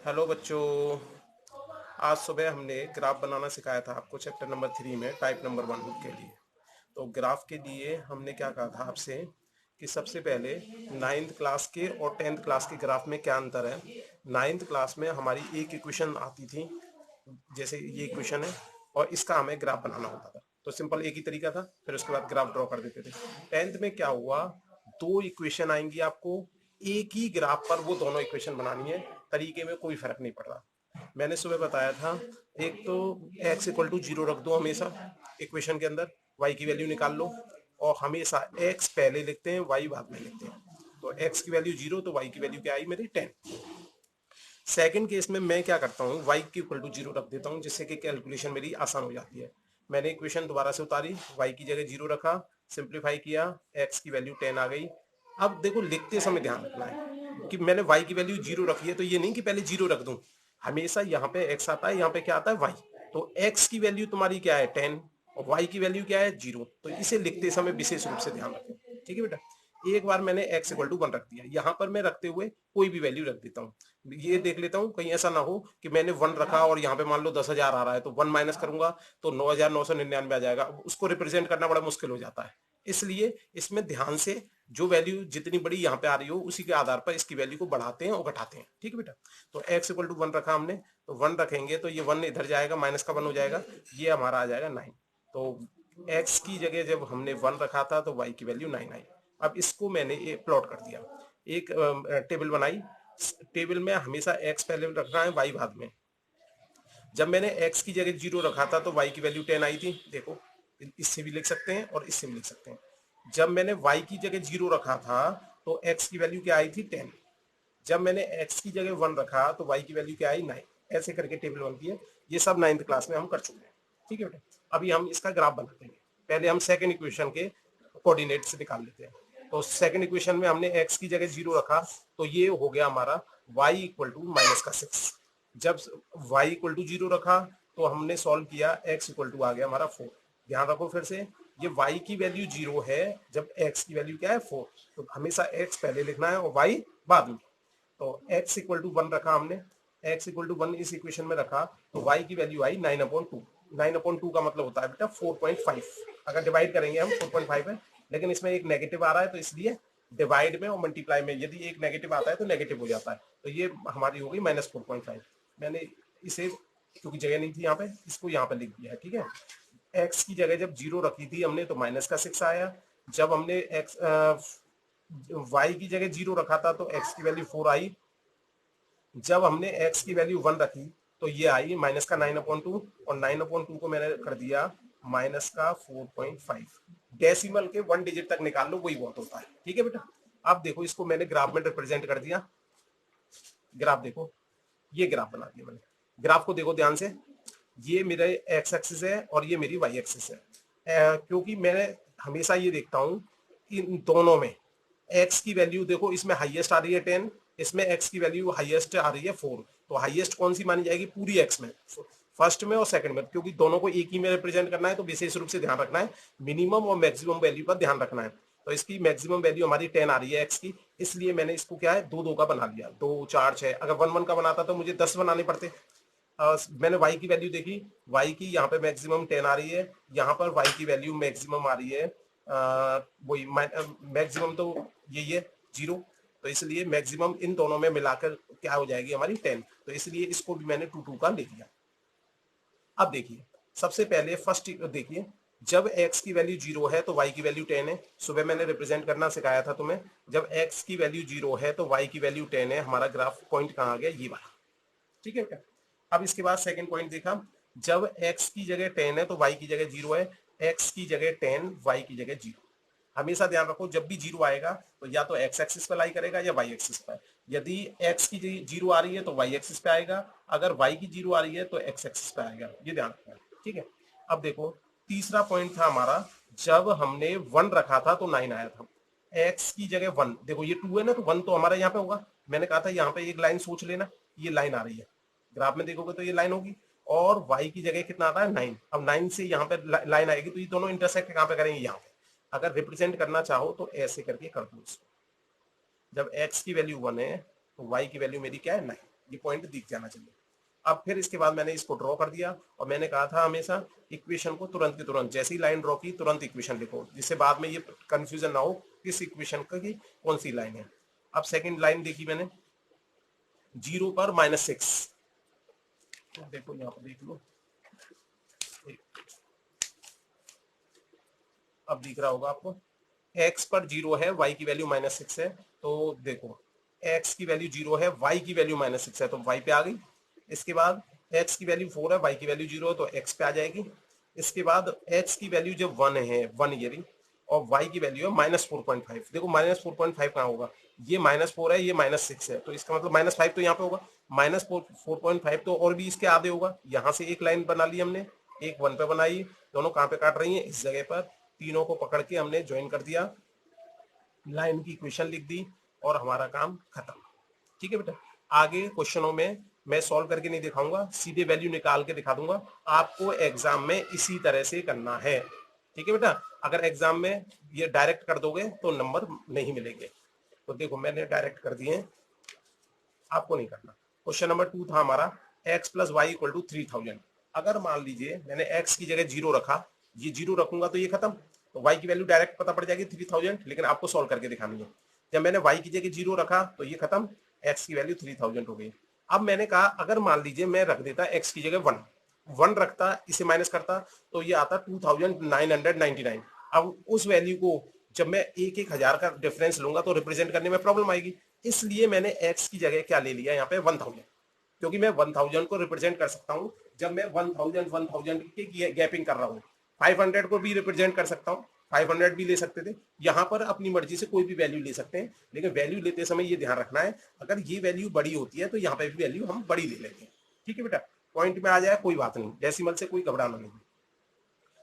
Hello बच्चों। आज सुबह हमने ग्राफ बनाना सिखाया था आपको चैप्टर नंबर 3 में टाइप नंबर 1 के लिए। तो ग्राफ के लिए हमने क्या कहा था आपसे कि सबसे पहले नाइन्थ क्लास के और 10th क्लास के ग्राफ में क्या अंतर है। नाइन्थ क्लास में हमारी एक इक्वेशन आती थी, जैसे ये इक्वेशन है, और इसका हमें ग्राफ बनाना होता था। तो सिंपल एक ही तरीका था, फिर उसके बाद ग्राफ ड्रॉ कर देते थे। 10th में क्या हुआ, दो इक्वेशन आएंगी आपको, एक ही ग्राफ पर वो दोनों इक्वेशन बनानी है, तरीके में कोई फर्क नहीं पड़ रहा। मैंने सुबह बताया था, एक तो x इक्वल टू 0 रख दो हमेशा इक्वेशन के अंदर, y की वैल्यू निकाल लो, और हमेशा x पहले लिखते हैं, y बाद में लिखते हैं। तो x की वैल्यू 0 तो y की वैल्यू क्या आई मेरी 10। सेकंड केस में मैं क्या करता हूँ, y की इक्वल टू 0 रख देता हूँ, जिससे कि कैलकुलेशन मेरी आसान हो जाती है। मैंने इक्वेशन दोबारा से उतारी, y की जगह 0 रखा, सिंप्लीफाई किया, x की वैल्यू 10 आ गई। अब देखो लिखते समय ध्यान रखना है कि मैंने y की वैल्यू 0 रखी है, तो ये नहीं कि पहले 0 रख दूं। हमेशा यहाँ पे x आता है, यहाँ पे क्या आता है y। तो x की वैल्यू तुम्हारी क्या है 10, और y की वैल्यू क्या है 0। तो इसे लिखते समय विशेष रूप से ध्यान रखें, ठीक है बेटा। एक बार मैंने x इक्वल टू 1 रख दिया, यहाँ पर मैं रखते हुए कोई भी वैल्यू रख देता हूँ। ये देख लेता हूँ कहीं ऐसा ना हो कि मैंने 1 रखा और यहाँ पे मान लो 10,000 आ रहा है, तो 1 माइनस करूंगा तो 9,999 आ जाएगा। उसको रिप्रेजेंट करना बड़ा मुश्किल हो जाता है। इसलिए इसमें ध्यान से जो वैल्यू जितनी बड़ी यहाँ पे आ रही हो, उसी के आधार पर इसकी वैल्यू को बढ़ाते हैं और घटाते हैं, ठीक है बेटा। तो x इक्वल टू 1 रखा हमने, तो 1 रखेंगे तो ये 1 इधर जाएगा, माइनस का 1 हो जाएगा, ये हमारा आ जाएगा 9। तो x की जगह जब हमने 1 रखा था तो y की वैल्यू 9 आई। अब इसको मैंने प्लॉट कर दिया, एक टेबल बनाई। टेबल में हमेशा x पहले रखना है, y बाद में। जब मैंने x की जगह 0 रखा था तो y की वैल्यू 10 आई थी, देखो इससे भी लिख सकते हैं और इससे भी लिख सकते हैं। जब मैंने y की जगह 0 रखा था तो x की वैल्यू क्या आई थी 10। जब मैंने x की जगह 1 रखा तो y की वैल्यू क्या आई 9। ऐसे करके टेबल बनती है। ये सब 9th क्लास में हम कर चुके हैं, ठीक है बेटा। अभी हम इसका ग्राफ बनाते हैं। पहले हम सेकंड इक्वेशन के कोऑर्डिनेट्स निकाल लेते हैं। तो सेकंड इक्वेशन में हमने x की जगह 0 रखा, तो ये हो गया हमारा y इक्वल टू माइनस का 6। जब y इक्वल टू 0 रखा तो हमने सॉल्व किया, x इक्वल टू आ गया हमारा 4। ध्यान रखो फिर से, ये y की वैल्यू 0 है जब x की वैल्यू क्या है 4। तो हमेशा x पहले लिखना है और y बाद में। तो x इक्वल टू 1 रखा हमने, x इक्वल टू 1 इस इक्वेशन में रखा, तो y की वैल्यू आई 9/2। 9/2 का मतलब होता है बेटा 4.5। अगर डिवाइड करेंगे हम 4.5 है, लेकिन इसमें एक नेगेटिव आ रहा है, तो इसलिए डिवाइड में और मल्टीप्लाई में यदि एक नेगेटिव आता है तो नेगेटिव हो जाता है। तो ये हमारी हो गई -4.5। मैंने इसे, क्योंकि जगह नहीं थी यहाँ पे, इसको यहाँ पे लिख दिया है, ठीक है। x की जगह जब 0 रखी थी हमने तो माइनस का 6 आया। जब हमने y की जगह 0 रखा था तो x की वैल्यू 4 आई। जब हमने x की वैल्यू 1 रखी तो ये आई माइनस का 9/2, और 9/2 को मैंने कर दिया माइनस का 4.5। डेसिमल के 1 डिजिट तक निकाल लो, वही बहुत होता है, ठीक है बेटा। अब देखो इसको मैंने ग्राफ में रिप्रेजेंट कर दिया। ग्राफ देखो, ये ग्राफ बना दिया मैंने। ग्राफ को देखो ध्यान से, ये मेरा एक्स एक्सिस है और ये मेरी वाई एक्सिस है। क्योंकि मैं हमेशा ये देखता हूं इन दोनों में एक्स की वैल्यू देखो, इसमें हाईएस्ट आ रही है 10, इसमें एक्स की वैल्यू हाईएस्ट आ रही है 4। तो हाईएस्ट कौन सी मानी जाएगी पूरी एक्स में, फर्स्ट में और सेकंड में, क्योंकि दोनों को एक ही में रिप्रेजेंट करना है। तो विशेष रूप से ध्यान रखना है, मिनिमम और मैक्सिमम वैल्यू पर ध्यान रखना है। तो इसकी मैक्सिमम वैल्यू हमारी 10 आ रही है एक्स की, इसलिए मैंने इसको क्या है 2-2 का बना लिया, 2 4 6। अगर 1-1 का बनाता तो मुझे 10 बनाने पड़ते। मैंने y की वैल्यू देखी, y की यहाँ पे मैक्सिमम 10 आ रही है, यहाँ पर y की वैल्यू मैक्सिमम आ रही है वही मैक्सिमम तो यही है 0। तो इसलिए मैक्सिमम इन दोनों में मिलाकर क्या हो जाएगी हमारी 10। तो इसलिए इसको भी मैंने 2-2 का ले लिया। अब देखिए, सबसे पहले फर्स्ट देखिए, जब x की वैल्यू 0 है तो y की वैल्यू 10 है। सुबह मैंने रिप्रेजेंट करना सिखाया था तुम्हें, जब x की वैल्यू 0 है तो y की वैल्यू 10 है। हमारा ग्राफ पॉइंट कहाँ आ गया, ये वाला, ठीक है क्या। अब इसके बाद सेकंड पॉइंट देखा, जब x की जगह 10 है तो y की जगह 0 है, x की जगह 10, y की जगह 0। हमेशा ध्यान रखो, जब भी 0 आएगा तो या तो x एक्सिस पर लाई करेगा या y एक्सिस पर। यदि x की 0 आ रही है तो y एक्सिस पे आएगा, अगर y की 0 आ रही है तो x एक्सिस पे आएगा, ये ध्यान रखना, ठीक है। अब देखो तीसरा पॉइंट था हमारा, जब हमने 1 रखा था तो 9 आया था। x की जगह 1, देखो ये 2 है ना, तो 1 तो हमारा यहाँ पे होगा। मैंने कहा था यहाँ पे एक लाइन सोच लेना, ये लाइन आ रही है, ग्राफ में देखोगे तो ये लाइन होगी। और y की जगह कितना आता है 9। अब 9 से यहाँ पे लाइन आएगी, तो ये दोनों इंटरसेक्ट कहाँ पे करेंगे, यहाँ पे। अगर रिप्रेजेंट करना चाहो तो ऐसे करके कर दो इसको। जब x की वैल्यू 1 है तो y की वैल्यू मेरी क्या है 9। ये पॉइंट दिख जाना चाहिए। अब फिर इसके बाद मैंने इसको ड्रॉ कर दिया और मैंने कहा था हमेशा इक्वेशन को तुरंत की तुरंत जैसे ही लाइन ड्रॉ की तुरंत इक्वेशन लिखो, जिससे बाद में ये कंफ्यूजन ना हो किस इक्वेशन की कौन सी लाइन है। अब सेकंड लाइन देखी मैंने 0 पर -6, तो देखो यहाँ पर देख लो, अब दिख रहा होगा आपको, x पर 0 है, y की वैल्यू -6 है, तो देखो x की वैल्यू 0 है, y की वैल्यू -6 है, तो y पे आ गई। इसके बाद x की वैल्यू 4 है, y की वैल्यू 0 है, तो x पे आ जाएगी। इसके बाद x की वैल्यू जब 1 है, 1 ये और y की वैल्यू है -4.5, देखो -4.5 कहाँ होगा, ये -4 है, ये -6 है, तो इसका मतलब -5 तो यहाँ पे होगा, -4.5 तो और भी इसके आधे होगा। यहाँ से एक लाइन बना ली हमने, एक 1 पे बनाई, दोनों कहाँ पे काट रही हैं, इस जगह पर, तीनों को पकड़ के हमने ज्वाइन कर दिया, लाइन की इक्वेशन लिख दी और हमारा काम खत्म। ठीक है बेटा, आगे क्वेश्चनों में मैं सॉल्व करके नहीं दिखाऊंगा, सीधे वैल्यू निकाल के दिखा दूंगा। आपको एग्जाम में इसी तरह से करना है। ठीक है बेटा, अगर एग्जाम में ये डायरेक्ट कर दोगे तो नंबर नहीं मिलेंगे। तो देखो मैंने डायरेक्ट कर दिए, आपको नहीं करना। क्वेश्चन नंबर 2 था हमारा x plus y equal to 3000। अगर मान लीजिए मैंने x की जगह 0 रखा, ये 0 रखूंगा तो ये खत्म, तो y की वैल्यू डायरेक्ट पता पड़ जाएगी 3000, लेकिन आपको सॉल्व करके दिखानी है। जब मैंने y की जगह 0 रखा तो ये खत्म, x की वैल्यू 3000 हो गई। अब मैंने कहा अगर मान लीजिए मैं रख देता x की जगह 1, 1 रखता, इसे माइनस करता तो ये आता 2999। अब उस वैल्यू को जब मैं एक एक हजार का डिफरेंस लूंगा तो रिप्रेजेंट करने में प्रॉब्लम आएगी, इसलिए मैंने x की जगह क्या ले लिया यहाँ पे 1000, क्योंकि मैं 1000 को रिप्रेजेंट कर सकता हूँ जब मैं 1000 की गैपिंग कर रहा हूँ। 500 को भी रिप्रेजेंट कर सकता हूँ, 500 भी ले सकते थे, यहाँ पर अपनी मर्जी से कोई भी वैल्यू ले सकते हैं, लेकिन वैल्यू लेते समय ये ध्यान रखना है अगर ये वैल्यू बड़ी होती है तो यहाँ पे भी वैल्यू हम बड़ी ले लेते हैं। ठीक है बेटा, पॉइंट में आ जाए कोई बात नहीं, डेसिमल से कोई घबराना नहीं।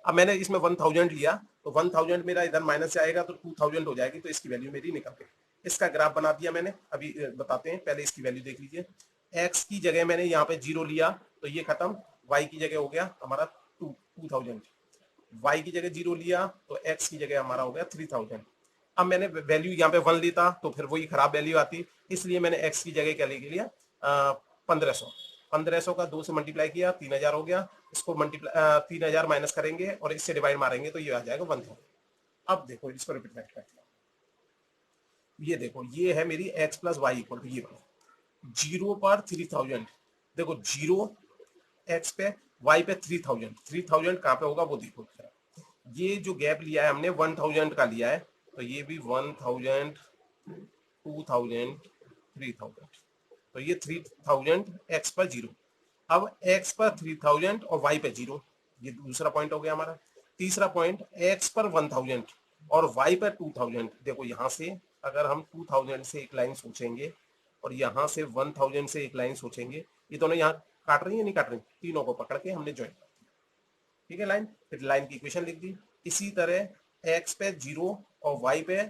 अब मैंने इसमें 1000 लिया तो 1000 मेरा इधर माइनस से आएगा तो 2000 हो जाएगी, तो इसकी वैल्यू मेरी निकल गई। इसका ग्राफ बना दिया मैंने, अभी बताते हैं, पहले इसकी वैल्यू देख लीजिए। x की जगह मैंने यहाँ पे 0 लिया तो ये खत्म, y की जगह हो गया हमारा 2000, y की जगह 0 लिया तो x की जगह हमारा हो गया 3000। अब मैंने वैल्यू यहाँ पे 1 लेता तो फिर वही खराब वैल्यू आती, इसलिए मैंने x की जगह क्या ले लिया 1500। 1500 का 2 से मल्टीप्लाई किया 3000 हो गया, इसको मल्टीप्लाई 3000 माइनस करेंगे और इससे डिवाइड मारेंगे तो ये आ जाएगा 1000। अब देखो इसको रिपीट करते हैं, ये देखो ये है मेरी x plus y equal to ये 0 पर 3000, देखो 0 x पे, y पे 3000, 3000 कहाँ पे होगा वो देखो। ये जो गैप लिया है हमने 1000 का लिया है, तो ये भी 1000, 2000, 3000, तो ये 3000 x पर 0। अब x पर 3000 और y पे 0, ये दूसरा पॉइंट हो गया हमारा। तीसरा पॉइंट x पर 1000 और y पर 2000, देखो यहाँ से अगर हम 2000 से एक लाइन सोचेंगे और यहाँ से 1000 से एक लाइन सोचेंगे, ये दोनों यहाँ काट रही है नहीं काट रही, तीनों को पकड़ के हमने ज्वाइन कर दिया। ठीक है लाइन, फिर लाइन की इक्वेशन लिख दी। इसी तरह x पे 0 और y पे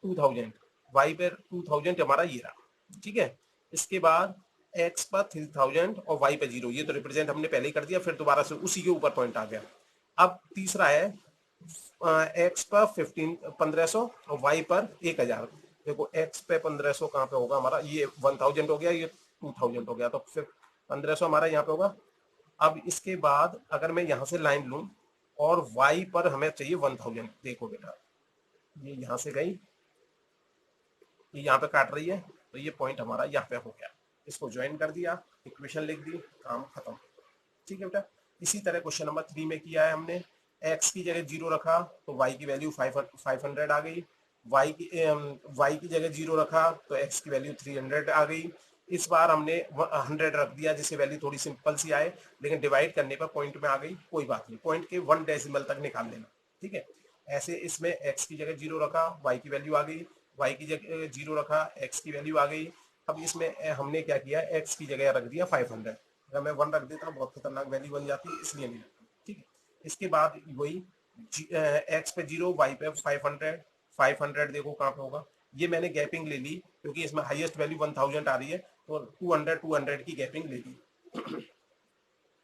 2000, y पे 2000 हमारा ये रहा। ठीक है, इसके बाद x पर 3000 और y पे 0, ये तो रिप्रेजेंट हमने पहले ही कर दिया, फिर दोबारा से उसी के ऊपर पॉइंट आ गया। अब तीसरा है x पर 1500 और y पर 1000, देखो x पे 1500 कहाँ पे होगा हमारा, ये 1000 हो गया, ये 2000 हो गया, तो फिर 1500 हमारा यहाँ पे होगा। अब इसके बाद अगर मैं यहाँ से लाइन लूं और y पर हमें चाहिए 1000, देखो बेटा ये यहाँ से गई, ये यहाँ पे काट रही है, तो ये पॉइंट हमारा यहाँ पे हो गया, इसको ज्वाइन कर दिया, इक्वेशन लिख दी, काम खत्म। ठीक है बेटा, इसी तरह क्वेश्चन नंबर 3 में किया है हमने, x की जगह 0 रखा तो y की वैल्यू 500 आ गई, y की जगह 0 रखा तो x की वैल्यू 300 आ गई। इस बार हमने 100 रख दिया जिससे वैल्यू थोड़ी सिंपल सी आए, लेकिन डिवाइड करने पर पॉइंट में आ गई, कोई बात नहीं, पॉइंट के 1 डेसिमल तक निकाल लेना। ठीक है, ऐसे इसमें x की जगह 0 रखा, y की वैल्यू आ गई, y की जगह 0 रखा, x की वैल्यू आ गई। अब इसमें हमने क्या किया, x की जगह रख दिया 500, अगर मैं 1 रख देता बहुत खतरनाक वैल्यू बन जाती, इसलिए नहीं रखता। ठीक है, इसके बाद वही x पे 0, y पे 500, 500 देखो कहाँ पे होगा, ये मैंने गैपिंग ले ली क्योंकि इसमें हाईएस्ट वैल्यू 1000 आ रही है, तो 200 की गैपिंग ले ली।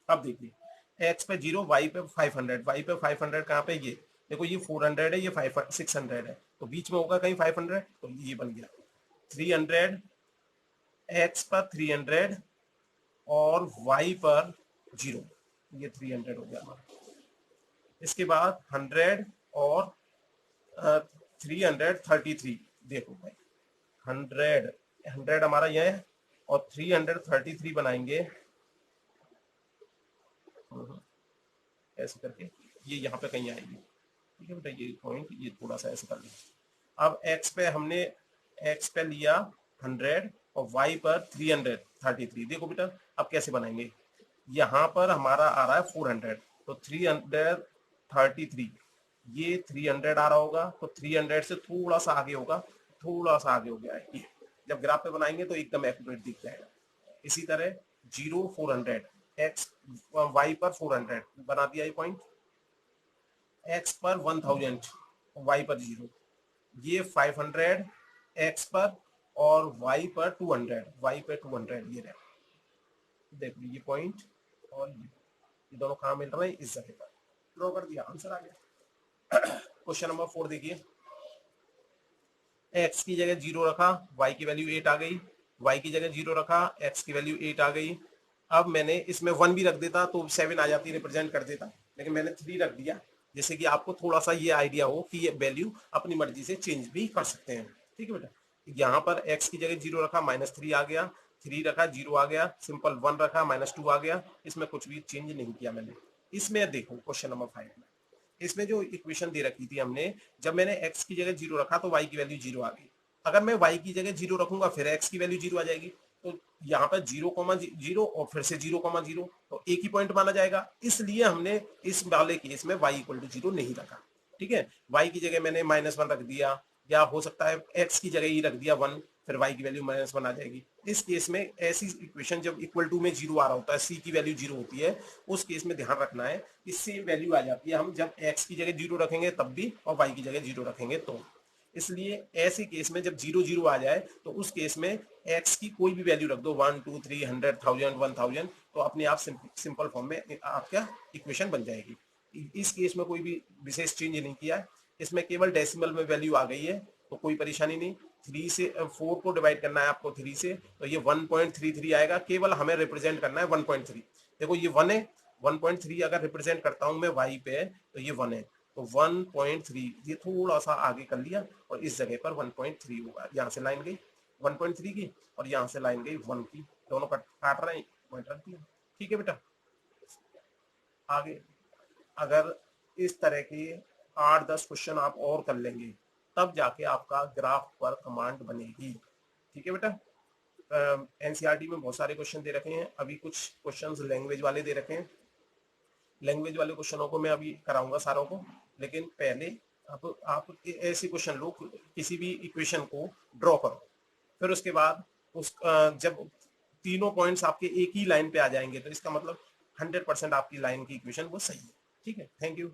अब देखिए x पे 0, y पे 500, y पे 500 कहाँ पे, ये देखो ये 400 है, ये 600 है, तो बीच में होगा कहीं 500, तो ये बन गया 300 x पर 300 और y पर 0, ये 300 हो गया हमारा। इसके बाद 100 और 333, देखो भाई 100 हमारा ये है और 333 बनाएंगे ऐसे करके, ये यहाँ पे कहीं आएगी, ठीक है बेटा, ये पॉइंट ये थोड़ा सा ऐसे कर लिया। अब x पे हमने x पे लिया 100 और y पर 333, देखो बेटा अब कैसे बनाएंगे, यहाँ पर हमारा आ रहा है 400, तो 333, ये 300 आ रहा होगा, तो 300 से थोड़ा सा आगे होगा, थोड़ा सा आगे हो गया है ये। जब ग्राफ पे बनाएंगे तो एकदम एक्यूरेट दिख जाएगा। इसी तरह 0 400, x y पर 400 बना दिया ये पॉइंट, x पर 1000, y पर 0, ये 500 x पर और y पर 200, y पर 200, ये रहा, देखो ये पॉइंट और ये दोनों कहाँ मिल रहे हैं, इस जगह पर ड्रॉ कर दिया, आंसर आ गया। क्वेश्चन नंबर 4 देखिए, x की जगह 0 रखा, y की वैल्यू 8 आ गई, y की जगह 0 रखा, x की वैल्यू 8 आ गई। अब मैंने इसमें 1 भी रख देता तो 7 आ जाती, रिप्रेजेंट कर देता, लेकिन मैंने 3 रख दिया, जैसे कि आपको थोड़ा सा ये आइडिया हो कि ये वैल्यू अपनी मर्जी से चेंज भी कर सकते हैं, ठीक है बेटा। यहाँ पर x की जगह 0 रखा, -3 आ गया, 3 रखा 0 आ गया, सिंपल 1 रखा -2 आ गया, इसमें कुछ भी चेंज नहीं किया मैंने। इसमें देखो क्वेश्चन नंबर 5 में, इसमें जो इक्वेशन दे रखी थी हमने, जब मैंने x की जगह 0 रखा तो y की वैल्यू 0 आ गई। अगर मैं y की जगह 0 रखूंगा फिर x की वैल्यू 0 आ जाएगी, तो यहाँ पर 0,0 और फिर से 0,0, तो एक ही पॉइंट माना जाएगा, इसलिए हमने इस वाले केस में y इक्वल टू 0 नहीं रखा, ठीक है। y की जगह मैंने -1 रख दिया, या हो सकता है x की जगह ही रख दिया 1, फिर y की वैल्यू -1 आ जाएगी। इस केस में ऐसी इक्वेशन जब इक्वल टू में 0 आ रहा होता है, c की वैल्यू 0 होती है, उस केस में ध्यान रखना है कि सेम वैल्यू आ जाती है, हम जब x की जगह 0 रखेंगे तब भी और y की जगह 0 रखेंगे तो। इसलिए ऐसे केस में जब 0 0 आ जाए तो उस केस में x की कोई भी वैल्यू रख दो, 1 2 3 100 1000 1000, तो अपने आप सिंपल फॉर्म में आपका इक्वेशन बन जाएगी। इस केस में कोई भी विशेष चेंज नहीं किया है, इसमें केवल डेसिमल में वैल्यू आ गई है, तो कोई परेशानी नहीं। 3 से 4 को डिवाइड करना है आपको 3 से, तो ये 1.33 आएगा, केवल हमें रिप्रेजेंट करना है 1.3। देखो ये 1 है, 1.3 अगर रिप्रेजेंट करता हूं मैं y पे तो ये 1 है, तो 1.3 ये थोड़ा सा आगे कर लिया और इस जगह पर 1.3 होगा, यहाँ से लाइन गई 1.3 की और यहाँ से लाइन गई 1 की, दोनों काट रहे हैं, पॉइंट रख दिया, ठीक है बेटा। आगे अगर इस तरह के 8-10 क्वेश्चन आप और कर लेंगे तब जाके आपका ग्राफ पर कमांड बनेगी, ठीक है बेटा। एनसीईआरटी में बहुत सारे क्वेश्चन दे रखे हैं, अभी कुछ क्वेश्चंस लैंग्वेज वाले दे रखे हैं, लैंग्वेज वाले क्वेश्चनों को मैं अभी कराऊंगा सारों को, लेकिन पहले आप ऐसे क्वेश्चन लो, किसी भी इक्वेशन को ड्रॉ करो, फिर उसके बाद उस जब तीनों पॉइंट्स आपके एक ही लाइन पे आ जाएंगे तो इसका मतलब 100% आपकी लाइन की इक्वेशन वो सही है, ठीक है। Thank you.